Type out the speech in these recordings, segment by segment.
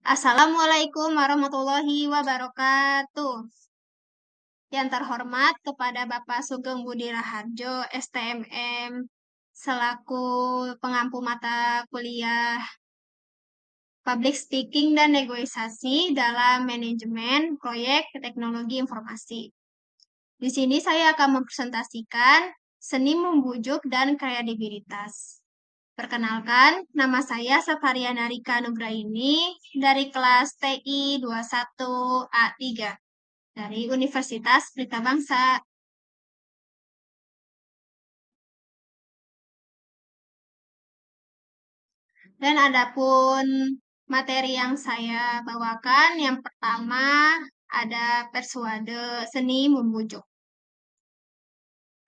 Assalamualaikum warahmatullahi wabarakatuh. Yang terhormat kepada Bapak Sugeng Budi Raharjo, STMM, selaku pengampu mata kuliah Public Speaking dan Negosiasi dalam Manajemen Proyek Teknologi Informasi. Di sini saya akan mempresentasikan seni membujuk dan kredibilitas. Perkenalkan, nama saya Safariana Rika Nugraini dari kelas TI 21A3 dari Universitas Pelita Bangsa. Dan adapun materi yang saya bawakan, yang pertama ada persuade, seni membujuk.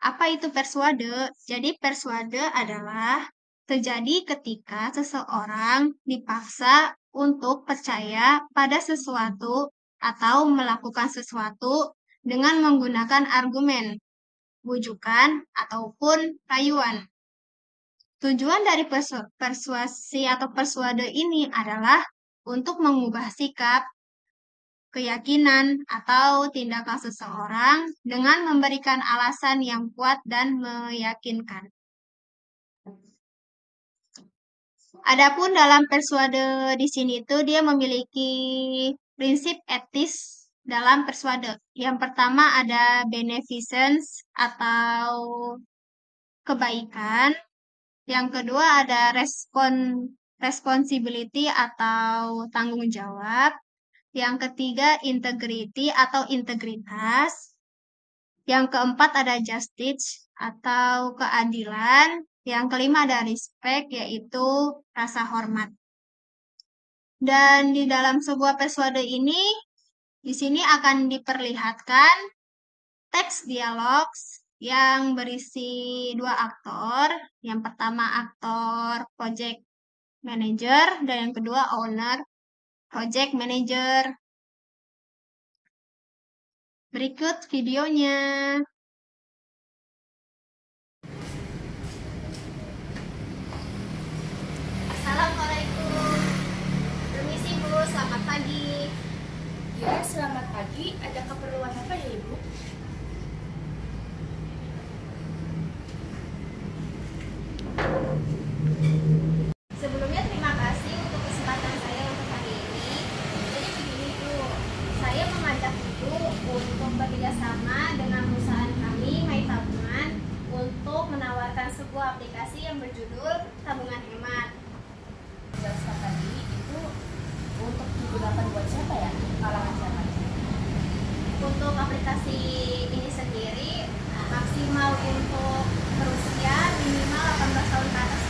Apa itu persuade? Jadi persuade adalah terjadi ketika seseorang dipaksa untuk percaya pada sesuatu atau melakukan sesuatu dengan menggunakan argumen, bujukan, ataupun rayuan. Tujuan dari persuasi atau persuade ini adalah untuk mengubah sikap, keyakinan, atau tindakan seseorang dengan memberikan alasan yang kuat dan meyakinkan. Adapun dalam persuade di sini itu dia memiliki prinsip etis dalam persuade. Yang pertama ada beneficence atau kebaikan. Yang kedua ada responsibility atau tanggung jawab. Yang ketiga integrity atau integritas. Yang keempat ada justice atau keadilan. Yang kelima ada respect, yaitu rasa hormat. Dan di dalam sebuah persuade ini, di sini akan diperlihatkan teks dialog yang berisi dua aktor. Yang pertama aktor project manager dan yang kedua owner project manager. Berikut videonya. Assalamualaikum. Permisi Bu, selamat pagi. Ya, selamat pagi. Ada keperluan apa ya, Ibu? Sebelumnya terima kasih untuk kesempatan saya untuk hari ini. Jadi begini Bu, saya mengajak Ibu untuk bekerjasama dengan perusahaan kami, My Tabungan, untuk menawarkan sebuah aplikasi yang berjudul Tabungan Hemat. Jelaskan tadi itu untuk digunakan buat siapa ya? Kalangan siapa? Untuk aplikasi ini sendiri maksimal untuk berusia minimal 18 tahun ke atas.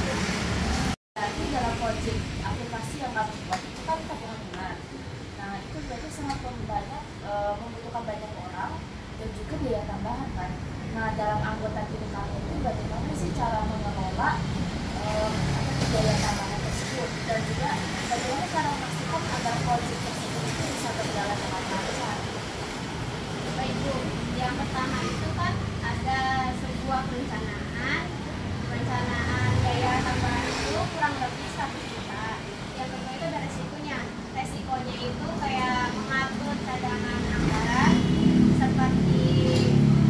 Berarti dalam project aplikasi yang kami buat itu kan tabungan hemat. Nah, itu berarti sangat membutuhkan banyak orang dan juga biaya tambahan kan. Nah, dalam anggota tim kami itu bagaimana sih cara mengelola biaya tambahan tersebut dan juga bagaimana cara memastikan agar project tersebut itu bisa berjalan dengan lancar? Baik Bu, yang pertama itu kan ada sebuah perencanaan biaya tambahan itu kurang lebih 100 juta. Yang kedua itu ada resikonya. Resikonya itu kayak mengatur cadangan anggaran seperti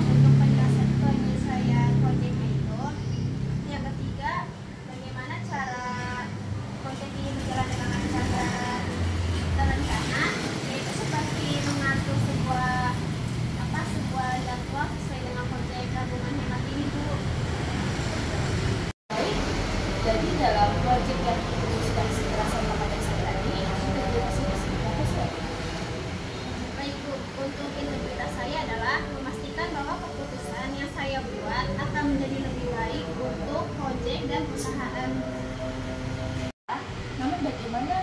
untuk penyelesaian proyeknya itu. Yang ketiga, bagaimana cara proyek ini berjalan dengan lancar dan terencana, yaitu seperti mengatur sebuah jadwal sesuai dengan proyek tabungan hemat ini Bu. Baik, jadi dalam project yang diputuskan setelah sama pada saat tadi integrasinya seperti apa sih? Baik Bu, untuk integritas saya adalah memastikan bahwa keputusan yang saya buat akan menjadi lebih baik untuk proyek dan perusahaan. Namun bagaimana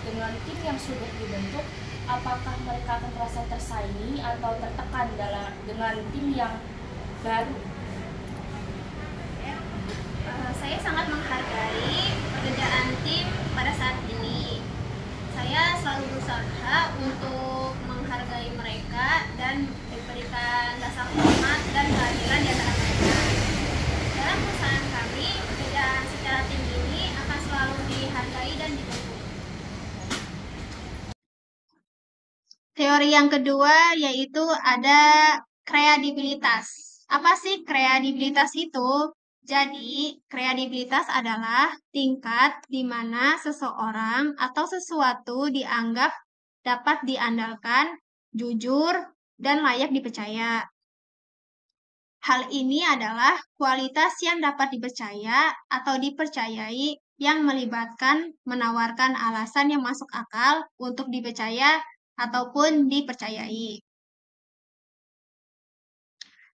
dengan tim yang sudah dibentuk? Apakah mereka akan merasa tersaingi atau tertekan dengan tim yang baru? Saya sangat menghargai pekerjaan tim pada saat ini. Saya selalu berusaha untuk menghargai mereka dan memberikan rasa hormat dan keadilan di antara mereka. Dalam perusahaan kami, pekerjaan secara tim ini akan selalu dihargai dan didukung. Teori yang kedua yaitu ada kredibilitas. Apa sih kredibilitas itu? Jadi, kredibilitas adalah tingkat di mana seseorang atau sesuatu dianggap dapat diandalkan, jujur, dan layak dipercaya. Hal ini adalah kualitas yang dapat dipercaya atau dipercayai yang melibatkan menawarkan alasan yang masuk akal untuk dipercaya ataupun dipercayai.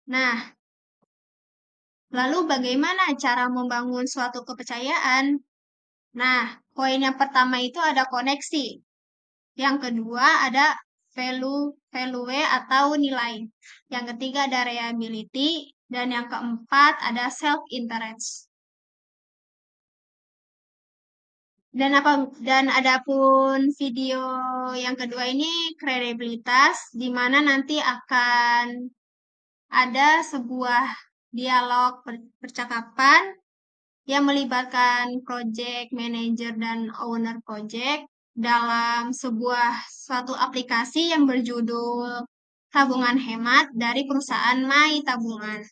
Nah, lalu bagaimana cara membangun suatu kepercayaan? Nah, poin yang pertama itu ada koneksi. Yang kedua ada value atau nilai. Yang ketiga ada reliability dan yang keempat ada self interest. Dan adapun video yang kedua ini kredibilitas di mana nanti akan ada sebuah dialog percakapan yang melibatkan project manager dan owner project dalam suatu aplikasi yang berjudul Tabungan Hemat dari perusahaan My Tabungan.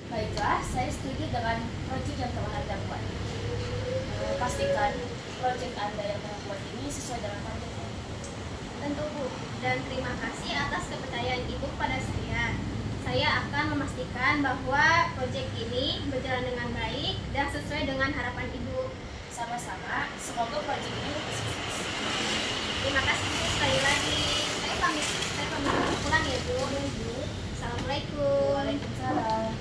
Baiklah, saya setuju dengan proyek yang telah Anda buat. Pastikan proyek Anda yang telah buat ini sesuai dengan target. Tentu Bu, dan terima kasih atas kepercayaan Ibu pada saya. Saya akan memastikan bahwa proyek ini berjalan dengan baik dan sesuai dengan harapan Ibu. Sama-sama, semoga proyek ini sukses. Terima kasih Bu sekali lagi. Saya pamit pulang ya Bu. Assalamualaikum. Waalaikumsalam.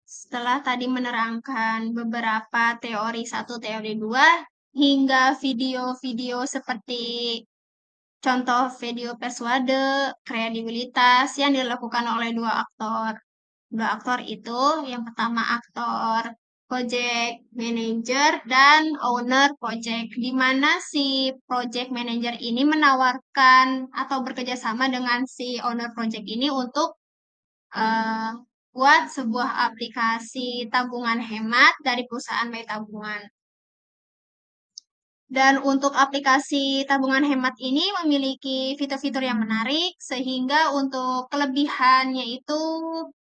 Setelah tadi menerangkan beberapa teori 1, teori 2, hingga video-video seperti contoh video persuade, kredibilitas yang dilakukan oleh dua aktor. Dua aktor itu yang pertama aktor project manager dan owner project, di mana si project manager ini menawarkan atau bekerja sama dengan si owner project ini untuk buat sebuah aplikasi tabungan hemat dari perusahaan bayi tabungan. Dan untuk aplikasi tabungan hemat ini memiliki fitur-fitur yang menarik, sehingga untuk kelebihannya itu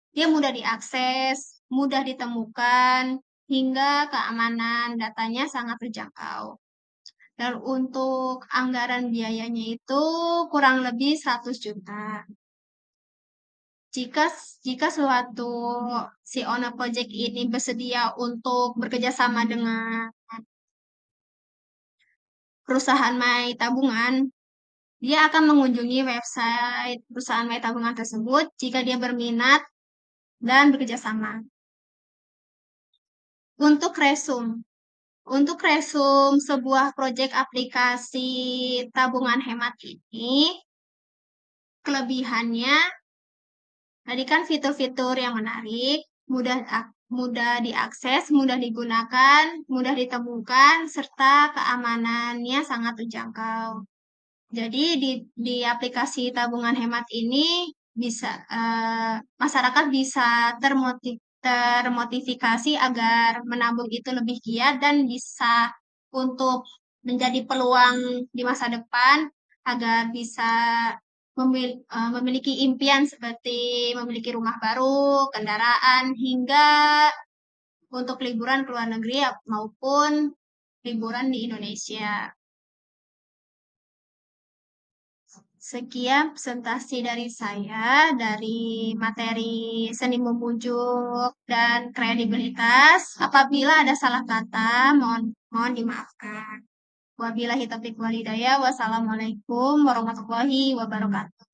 dia mudah diakses, mudah ditemukan, hingga keamanan datanya sangat terjangkau. Dan untuk anggaran biayanya itu kurang lebih 100 juta. Jika suatu si owner project ini bersedia untuk bekerja sama dengan perusahaan My Tabungan, dia akan mengunjungi website perusahaan My Tabungan tersebut jika dia berminat dan bekerja sama. Untuk resum sebuah proyek aplikasi tabungan hemat ini, kelebihannya tadi kan fitur-fitur yang menarik, mudah diakses, mudah digunakan, mudah ditemukan, serta keamanannya sangat terjangkau. Jadi di aplikasi tabungan hemat ini masyarakat bisa termotivasi agar menabung itu lebih giat dan bisa untuk menjadi peluang di masa depan agar bisa memiliki impian seperti memiliki rumah baru, kendaraan, hingga untuk liburan ke luar negeri maupun liburan di Indonesia. Sekian presentasi dari saya dari materi seni membujuk dan kredibilitas. Apabila ada salah kata, mohon dimaafkan. Wabillahi taufiq wal hidayah. Wassalamualaikum warahmatullahi wabarakatuh.